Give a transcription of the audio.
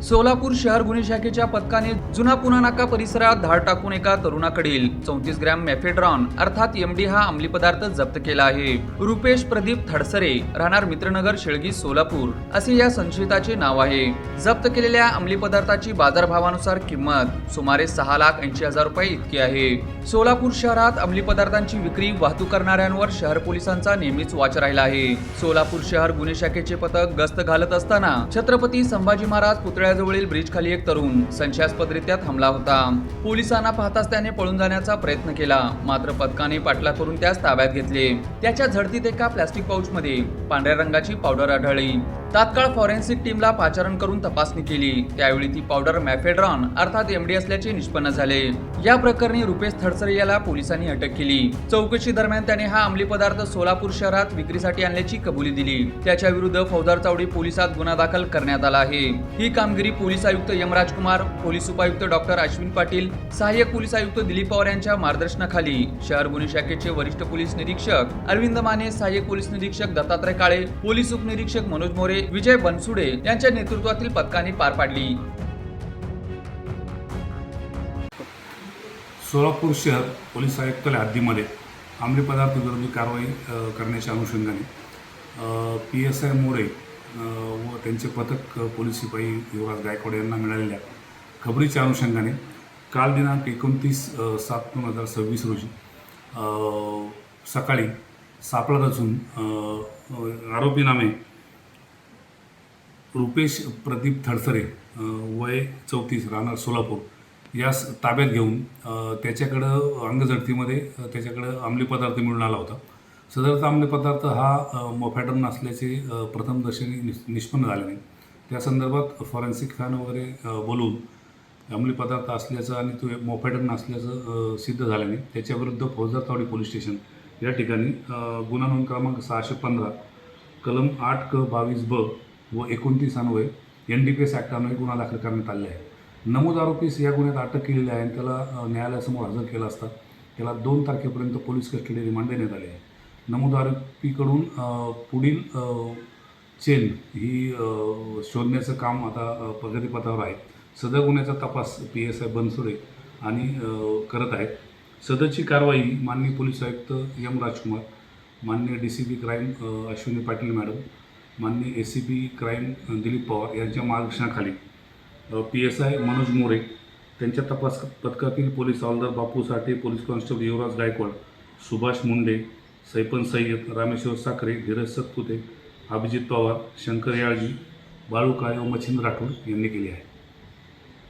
सोलापूर शहर गुन्हे शाखेच्या पथकाने जुना पुणा नाका परिसरात धाड टाकून एका तरुणाकडील 34 ग्रॅम मेफेड्रॉन अर्थात एमडी हा अंमली पदार्थ जप्त केला आहे। रुपेश प्रदीप थडसरे राहणार मित्रनगर शेळगी सोलापूर असे या संशयिताचे नाव आहे। जप्त केलेल्या अंमली पदार्थाची बाजारभावानुसार किंमत सुमारे 6,80,000 रुपये इतकी आहे। सोलापूर शहरात अंमली पदार्थांची विक्री वाहतूक करणाऱ्यांवर शहर पोलिसांचा नेहमीच वाच राहिला आहे। सोलापूर शहर गुन्हे शाखेचे पथक गस्त घालत असताना छत्रपती संभाजी महाराज पुतळ्याजवळील ब्रिज खाली एक तरुण संशयास्पदरित्या थांबला होता। पोलिसांना पाहताच त्याने पळून जाण्याचा प्रयत्न केला, मात्र पथकाने पाठलाग करून त्यास ताब्यात घेतले। त्याच्या झडतीत एका प्लास्टिक पाऊचमध्ये पांढऱ्या रंगाची पावडर आढळली। तात्काळ फॉरेन्सिक टीमला पाचारण करून तपासणी केली, त्यावेळी ती पावडर मेफेड्रॉन अर्थात एमडी असल्याचे निष्पन्न झाले। या प्रकरणी रुपेश थडसरे याला पोलिसांनी अटक केली। चौकशी दरम्यान त्याने हा अंमली पदार्थ सोलापूर शहरात विक्रीसाठी आणल्याची कबुली दिली। त्याच्या विरुद्ध फौजदार चावडी पोलिसात गुन्हा दाखल करण्यात आला आहे। ही कामगिरी पोलीस आयुक्त एम राजकुमार, पोलीस उपायुक्त डॉक्टर अश्विन पाटील, सहाय्यक पोलीस आयुक्त दिलीप पवार यांच्या मार्गदर्शनाखाली शहर गुन्हे शाखेचे वरिष्ठ पोलीस निरीक्षक अरविंद माने, सहाय्यक पोलीस निरीक्षक दत्तात्रय काळे, पोलीस उपनिरीक्षक मनोज मोरे, विजय बनसुडे यांच्या नेतृत्वातील पथकाने पार पाडली। सोलापूर शहर पोलीस आयुक्तालय हद्दीमध्ये अंमली पदार्थ विरोधी कारवाई करण्याच्या अनुषंगाने PSI मोरे व त्यांचे पथक पोलीस शिपाई युवराज गायकवाड यांना मिळालेल्या खबरीच्या अनुषंगाने काल दिनांक 29/7/2026 रोजी सकाळी सापळा रचून आरोपी नामे रुपेश प्रदीप थडसरे वय 34 राहणार सोलापूर यास ताब्यात घेऊन त्याच्याकडं अंगझडतीमध्ये त्याच्याकडं अंमली पदार्थ मिळून आला होता। सदरचा अंमली पदार्थ हा मोफॅड्रॉन असल्याचे प्रथमदर्शनी निष्पन्न झाले नाही। त्या संदर्भात फॉरेन्सिक फॅन वगैरे बोलून अंमली पदार्थ असल्याचं आणि तो मोफॅड्रॉन असल्याचं सिद्ध झालं नाही। त्याच्याविरुद्ध फौजदार चावडी पोलीस स्टेशन या ठिकाणी गुन्हा नोंद क्रमांक 615 कलम 8क22ब व 29 अन्वये NDPS ॲक्ट अन्वये गुन्हा दाखल करण्यात आलेला आहे। नमूद आरोपीस या गुन्ह्यात अटक केलेली आहे आणि त्याला न्यायालयासमोर हजर केला असता त्याला 2 तारखेपर्यंत पोलीस कस्टडी रिमांड देण्यात आले आहे। नमूद आरोपीकडून पुढील चेन ही शोधण्याचं काम आता प्रगतीपथावर आहे। सदर गुन्ह्याचा तपास PSI बनसुडे आणि करत आहेत। सदरची कारवाई माननीय पोलीस आयुक्त एम राजकुमार, माननीय DCP crime Ashwini Patil madam, माननीय ACP क्राईम दिलीप पवार यांच्या मार्गदर्शनाखाली PSI मनोज मोरे, त्यांच्या तपास पथकातील पोलीस हवालदार बापू साठे, पोलीस कॉन्स्टेबल युवराज गायकवाड, सुभाष मुंडे, सैपन सय्यद, रामेश्वर साखरे, धीरज सतपुते, अभिजित पवार, शंकर याळजी, बाळू काळे व मच्छिंद्र राठोड यांनी केली आहे।